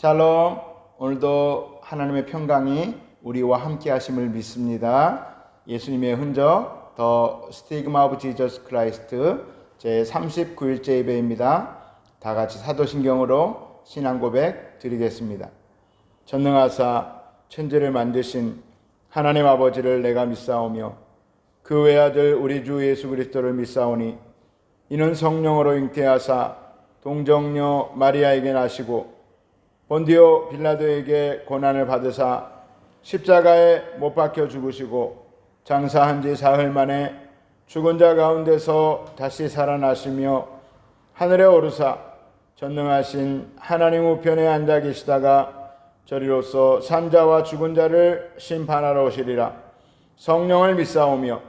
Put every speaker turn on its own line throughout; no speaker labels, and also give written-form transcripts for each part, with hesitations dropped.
샬롬. 오늘도 하나님의 평강이 우리와 함께 하심을 믿습니다. 예수님의 흔적 더 스티그마 오브 지저스 크라이스트 제 39일째 예배입니다. 다 같이 사도신경으로 신앙 고백 드리겠습니다. 전능하사 천지를 만드신 하나님 아버지를 내가 믿사오며 그 외아들 우리 주 예수 그리스도를 믿사오니 이는 성령으로 잉태하사 동정녀 마리아에게 나시고 본디오 빌라도에게 고난을 받으사 십자가에 못 박혀 죽으시고 장사한 지 사흘 만에 죽은 자 가운데서 다시 살아나시며 하늘에 오르사 전능하신 하나님 우편에 앉아 계시다가 저리로서 산자와 죽은 자를 심판하러 오시리라. 성령을 믿사오며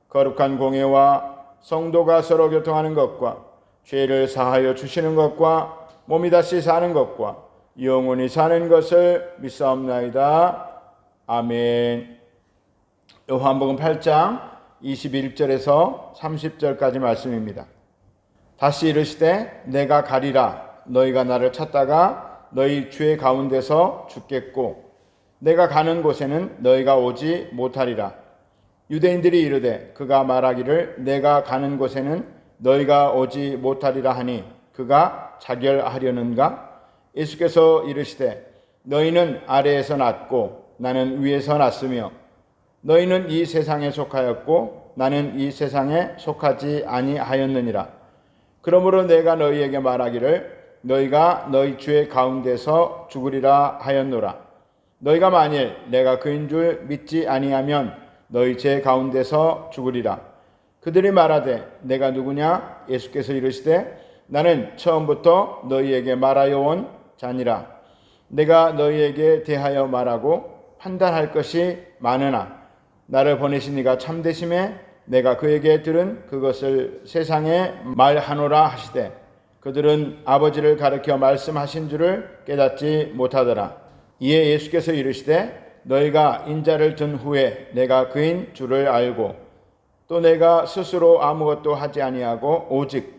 거룩한 공예와 성도가 서로 교통하는 것과 죄를 사하여 주시는 것과 몸이 다시 사는 것과 영원히 사는 것을 믿사옵나이다. 아멘. 요한복음 8장 21절에서 30절까지 말씀입니다. 다시 이르시되 내가 가리라. 너희가 나를 찾다가 너희 죄 가운데서 죽겠고 내가 가는 곳에는 너희가 오지 못하리라. 유대인들이 이르되 그가 말하기를 내가 가는 곳에는 너희가 오지 못하리라 하니 그가 자결하려는가? 예수께서 이르시되 너희는 아래에서 났고 나는 위에서 났으며 너희는 이 세상에 속하였고 나는 이 세상에 속하지 아니하였느니라. 그러므로 내가 너희에게 말하기를 너희가 너희 죄 가운데서 죽으리라 하였노라. 너희가 만일 내가 그인 줄 믿지 아니하면 너희 죄 가운데서 죽으리라. 그들이 말하되 내가 누구냐? 예수께서 이르시되 나는 처음부터 너희에게 말하여 온 자니라. 내가 너희에게 대하여 말하고 판단할 것이 많으나 나를 보내신 이가 참되심에 내가 그에게 들은 그것을 세상에 말하노라 하시되 그들은 아버지를 가리켜 말씀하신 줄을 깨닫지 못하더라. 이에 예수께서 이르시되 너희가 인자를 든 후에 내가 그인 줄을 알고 또 내가 스스로 아무것도 하지 아니하고 오직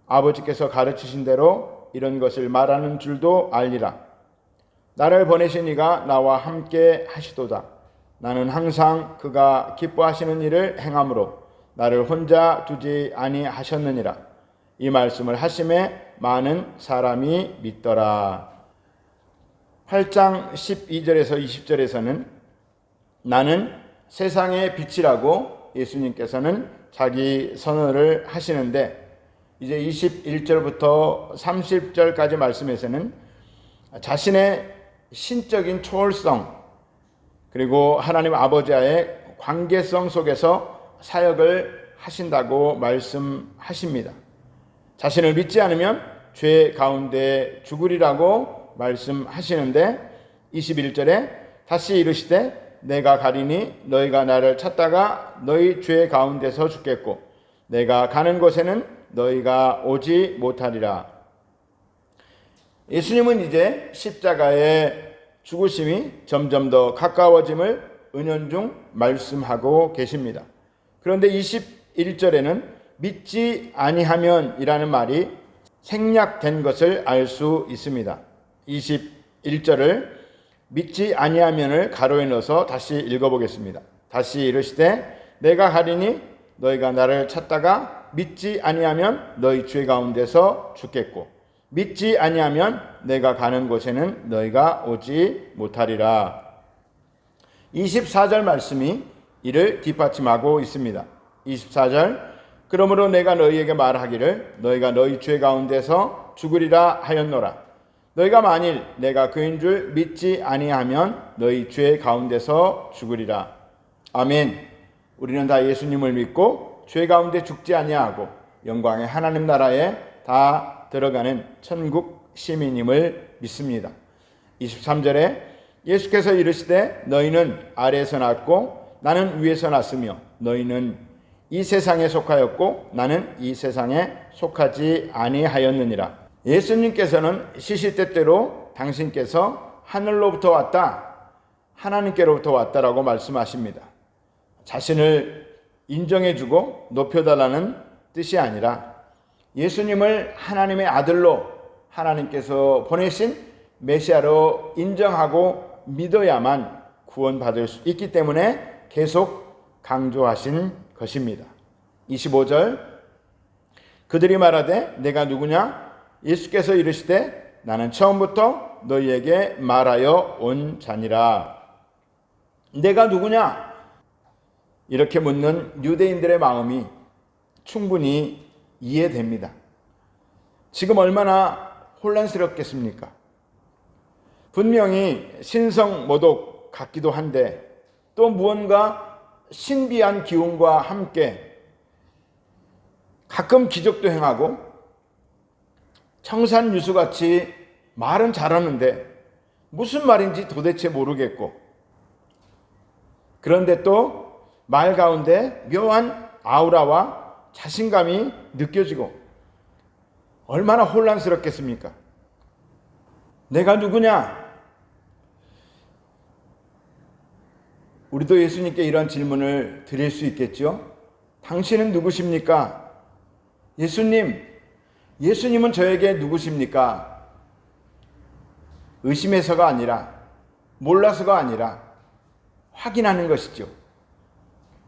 아버지께서 가르치신 대로 이런 것을 말하는 줄도 알리라. 나를 보내신 이가 나와 함께 하시도다. 나는 항상 그가 기뻐하시는 일을 행함으로 나를 혼자 두지 아니하셨느니라. 이 말씀을 하심에 많은 사람이 믿더라. 8장 12절에서 20절에서는 나는 세상의 빛이라고 예수님께서는 자기 선언을 하시는데 이제 21절부터 30절까지 말씀에서는 자신의 신적인 초월성 그리고 하나님 아버지와의 관계성 속에서 사역을 하신다고 말씀하십니다. 자신을 믿지 않으면 죄 가운데 죽으리라고 말씀하시는데 21절에 다시 이르시되 내가 가리니 너희가 나를 찾다가 너희 죄 가운데서 죽겠고 내가 가는 곳에는 너희가 오지 못하리라. 예수님은 이제 십자가의 죽으심이 점점 더 가까워짐을 은연중 말씀하고 계십니다. 그런데 21절에는 믿지 아니하면 이라는 말이 생략된 것을 알 수 있습니다. 21절을 믿지 아니하면을 가로에 넣어서 다시 읽어보겠습니다. 다시 이르시되 내가 가리니 너희가 나를 찾다가 믿지 아니하면 너희 죄 가운데서 죽겠고 믿지 아니하면 내가 가는 곳에는 너희가 오지 못하리라. 24절 말씀이 이를 뒷받침하고 있습니다. 24절 그러므로 내가 너희에게 말하기를 너희가 너희 죄 가운데서 죽으리라 하였노라. 너희가 만일 내가 그인 줄 믿지 아니하면 너희 죄 가운데서 죽으리라. 아멘. 우리는 다 예수님을 믿고 죄 가운데 죽지 아니하고 영광의 하나님 나라에 다 들어가는 천국 시민임을 믿습니다. 23절에 예수께서 이르시되 너희는 아래에서 났고 나는 위에서 났으며 너희는 이 세상에 속하였고 나는 이 세상에 속하지 아니하였느니라. 예수님께서는 시시때때로 당신께서 하늘로부터 왔다, 하나님께로부터 왔다라고 말씀하십니다. 자신을 인정해주고 높여달라는 뜻이 아니라 예수님을 하나님의 아들로 하나님께서 보내신 메시아로 인정하고 믿어야만 구원받을 수 있기 때문에 계속 강조하신 것입니다. 25절 그들이 말하되 내가 누구냐? 예수께서 이르시되 나는 처음부터 너희에게 말하여 온 자니라. 내가 누구냐? 이렇게 묻는 유대인들의 마음이 충분히 이해됩니다. 지금 얼마나 혼란스럽겠습니까? 분명히 신성모독 같기도 한데 또 무언가 신비한 기운과 함께 가끔 기적도 행하고 청산유수같이 말은 잘하는데 무슨 말인지 도대체 모르겠고, 그런데 또 말 가운데 묘한 아우라와 자신감이 느껴지고 얼마나 혼란스럽겠습니까? 내가 누구냐? 우리도 예수님께 이런 질문을 드릴 수 있겠죠? 당신은 누구십니까? 예수님은 저에게 누구십니까? 의심해서가 아니라, 몰라서가 아니라 확인하는 것이죠.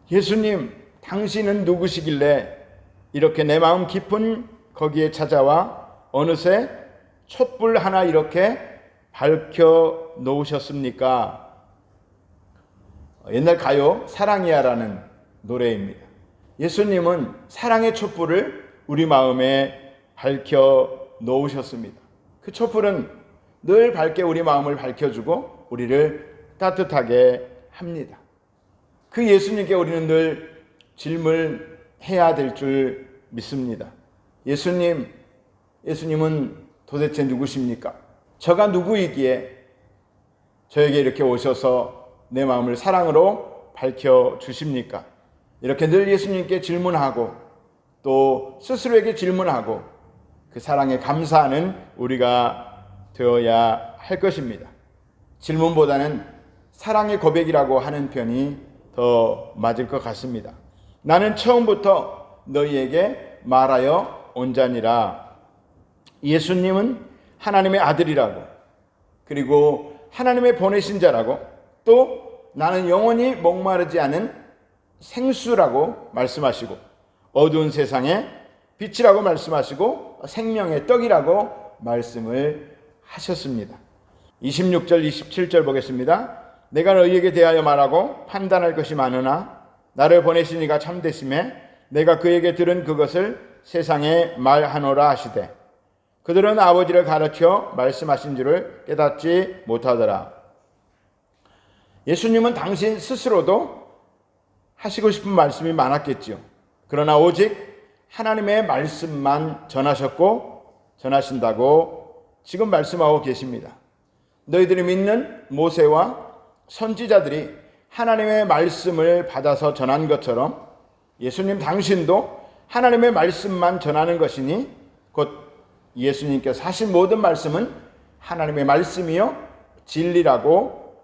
예수님, 당신은 누구시길래 이렇게 내 마음 깊은 거기에 찾아와 어느새 촛불 하나 이렇게 밝혀 놓으셨습니까? 옛날 가요 사랑이야라는 노래입니다. 예수님은 사랑의 촛불을 우리 마음에 밝혀 놓으셨습니다. 그 촛불은 늘 밝게 우리 마음을 밝혀주고 우리를 따뜻하게 합니다. 그 예수님께 우리는 늘 질문해야 될 줄 믿습니다. 예수님은 도대체 누구십니까? 저가 누구이기에 저에게 이렇게 오셔서 내 마음을 사랑으로 밝혀주십니까? 이렇게 늘 예수님께 질문하고 또 스스로에게 질문하고 그 사랑에 감사하는 우리가 되어야 할 것입니다. 질문보다는 사랑의 고백이라고 하는 편이 더 맞을 것 같습니다. 나는 처음부터 너희에게 말하여 온 자니라. 예수님은 하나님의 아들이라고, 그리고 하나님의 보내신 자라고, 또 나는 영원히 목마르지 않은 생수라고 말씀하시고, 어두운 세상에 빛이라고 말씀하시고, 생명의 떡이라고 말씀을 하셨습니다. 26절 27절 보겠습니다. 내가 너희에게 대하여 말하고 판단할 것이 많으나 나를 보내신 이가 참되심에 내가 그에게 들은 그것을 세상에 말하노라 하시되 그들은 아버지를 가르쳐 말씀하신 줄을 깨닫지 못하더라. 예수님은 당신 스스로도 하시고 싶은 말씀이 많았겠지요. 그러나 오직 하나님의 말씀만 전하셨고 전하신다고 지금 말씀하고 계십니다. 너희들이 믿는 모세와 선지자들이 하나님의 말씀을 받아서 전한 것처럼 예수님 당신도 하나님의 말씀만 전하는 것이니 곧 예수님께서 하신 모든 말씀은 하나님의 말씀이요 진리라고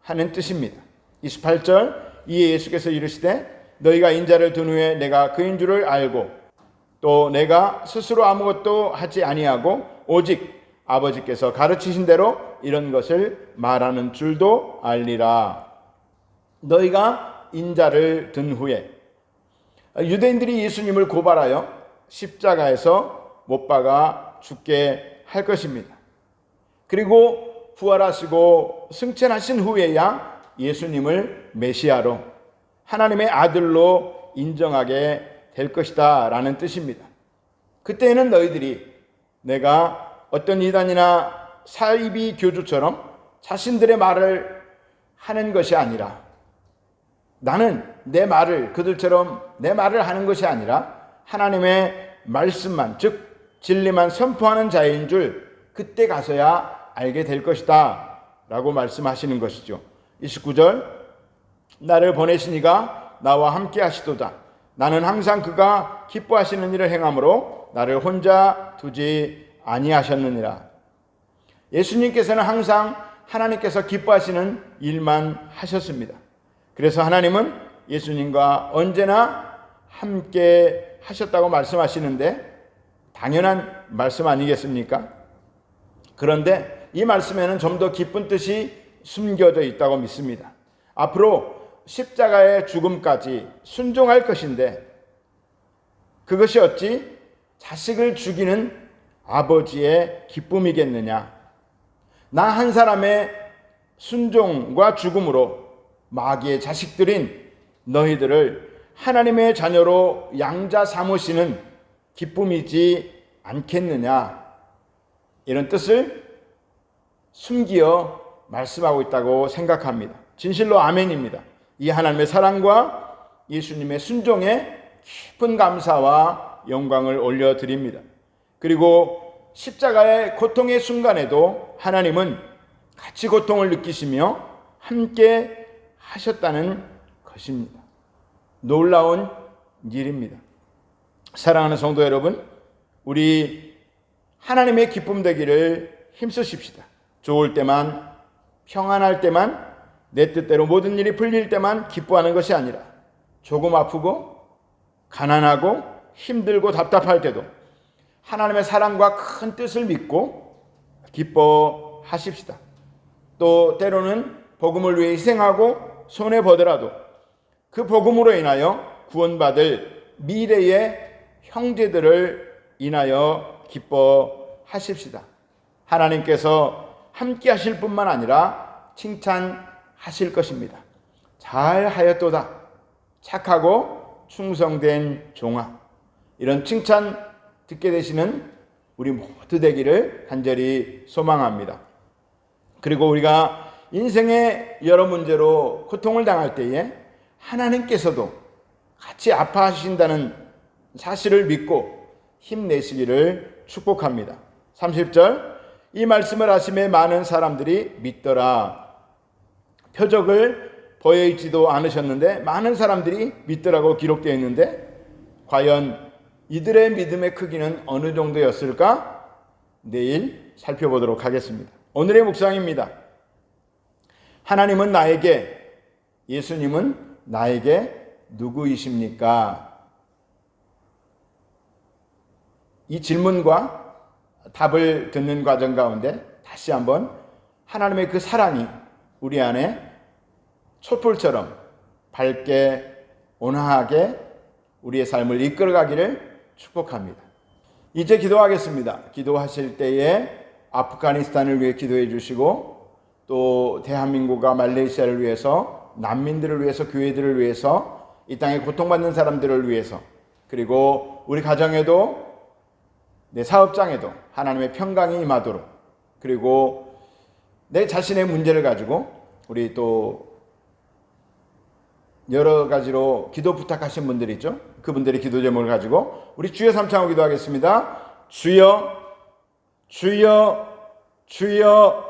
하는 뜻입니다. 28절 이에 예수께서 이르시되 너희가 인자를 둔 후에 내가 그인 줄을 알고 또 내가 스스로 아무것도 하지 아니하고 오직 아버지께서 가르치신 대로 이런 것을 말하는 줄도 알리라. 너희가 인자를 든 후에 유대인들이 예수님을 고발하여 십자가에서 못 박아 죽게 할 것입니다. 그리고 부활하시고 승천하신 후에야 예수님을 메시아로 하나님의 아들로 인정하게 될 것이다 라는 뜻입니다. 그때는 너희들이 내가 어떤 이단이나 사이비 교주처럼 자신들의 말을 하는 것이 아니라 나는 내 말을 그들처럼 내 말을 하는 것이 아니라 하나님의 말씀만 즉 진리만 선포하는 자인 줄 그때 가서야 알게 될 것이다 라고 말씀하시는 것이죠. 29절, 나를 보내신 이가 나와 함께 하시도다. 나는 항상 그가 기뻐하시는 일을 행함으로 나를 혼자 두지 아니하셨느니라. 예수님께서는 항상 하나님께서 기뻐하시는 일만 하셨습니다. 그래서 하나님은 예수님과 언제나 함께 하셨다고 말씀하시는데 당연한 말씀 아니겠습니까? 그런데 이 말씀에는 좀 더 깊은 뜻이 숨겨져 있다고 믿습니다. 앞으로 십자가의 죽음까지 순종할 것인데 그것이 어찌 자식을 죽이는 아버지의 기쁨이겠느냐? 나 한 사람의 순종과 죽음으로 마귀의 자식들인 너희들을 하나님의 자녀로 양자 삼으시는 기쁨이지 않겠느냐? 이런 뜻을 숨기어 말씀하고 있다고 생각합니다. 진실로 아멘입니다. 이 하나님의 사랑과 예수님의 순종에 깊은 감사와 영광을 올려드립니다. 그리고 십자가의 고통의 순간에도 하나님은 같이 고통을 느끼시며 함께 하셨다는 것입니다. 놀라운 일입니다. 사랑하는 성도 여러분, 우리 하나님의 기쁨 되기를 힘쓰십시다. 좋을 때만, 평안할 때만, 내 뜻대로 모든 일이 풀릴 때만 기뻐하는 것이 아니라 조금 아프고 가난하고 힘들고 답답할 때도 하나님의 사랑과 큰 뜻을 믿고 기뻐하십시다. 또 때로는 복음을 위해 희생하고 손해보더라도 그 복음으로 인하여 구원받을 미래의 형제들을 인하여 기뻐하십시다. 하나님께서 함께 하실 뿐만 아니라 칭찬하실 것입니다. 잘하였도다. 착하고 충성된 종아. 이런 칭찬 듣게 되시는 우리 모두 되기를 간절히 소망합니다. 그리고 우리가 인생의 여러 문제로 고통을 당할 때에 하나님께서도 같이 아파하신다는 사실을 믿고 힘내시기를 축복합니다. 30절, 이 말씀을 하심에 많은 사람들이 믿더라. 표적을 보여있지도 않으셨는데 많은 사람들이 믿더라고 기록되어 있는데 과연 이들의 믿음의 크기는 어느 정도였을까? 내일 살펴보도록 하겠습니다. 오늘의 묵상입니다. 하나님은 나에게, 예수님은 나에게 누구이십니까? 이 질문과 답을 듣는 과정 가운데 다시 한번 하나님의 그 사랑이 우리 안에 촛불처럼 밝게 온화하게 우리의 삶을 이끌어가기를 축복합니다. 이제 기도하겠습니다. 기도하실 때에 아프가니스탄을 위해 기도해 주시고 또 대한민국과 말레이시아를 위해서 난민들을 위해서 교회들을 위해서 이 땅에 고통받는 사람들을 위해서 그리고 우리 가정에도 내 사업장에도 하나님의 평강이 임하도록 그리고 내 자신의 문제를 가지고 우리 또 여러 가지로 기도 부탁하신 분들이 있죠. 그분들의 기도 제목을 가지고 우리 주여 삼창으로 기도하겠습니다. 주여, 주여, 주여.